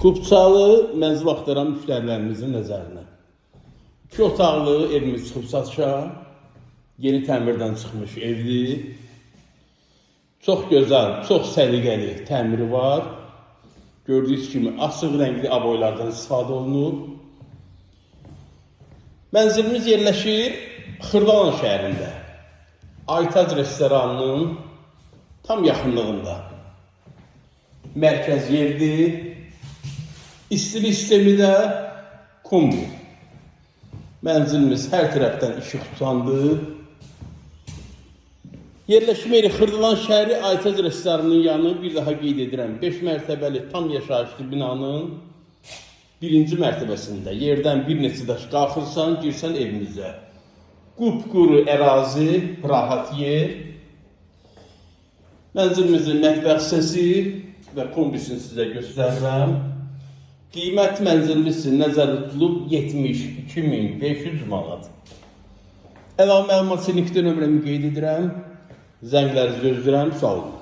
Qubçalı mənzil axtaran müştərilərimizin nəzərinə. 2 otaqlı evimiz çıxıb satışa, yeni təmirdən çıxmış evdir. Çox gözəl, çox səliqəli təmiri var. Gördüyünüz kimi açıq rəngli aboylardan istifadə olunub. Mənzilimiz yerləşir Xırdalan şəhərində. Aytac restoranının tam yaxınlığında. Mərkəz yerdir. İstilik sistemi də kombi. Mənzilimiz hər tərəfdən işıq tutandır. Yerləşmə yeri Xırdalan şəhəri Aytac restoranının yanı, bir daha qeyd edirəm, 5 mərtəbəli tam yaşayışlı binanın 1-ci mərtəbəsində yerdən bir neçə daş qalxırsan, girsən evimizə. Qupquru ərazi, rahat yer. Mənzilimizin mətbəx hissəsi və kombisini sizə göstərirəm. Qiymət mənzilimizin nəzərdə tutulub 72.500 manat. Əlavə məlumat üçün nömrəmi qeyd edirəm. Zənglərinizi gözləyirəm. Sağ olun.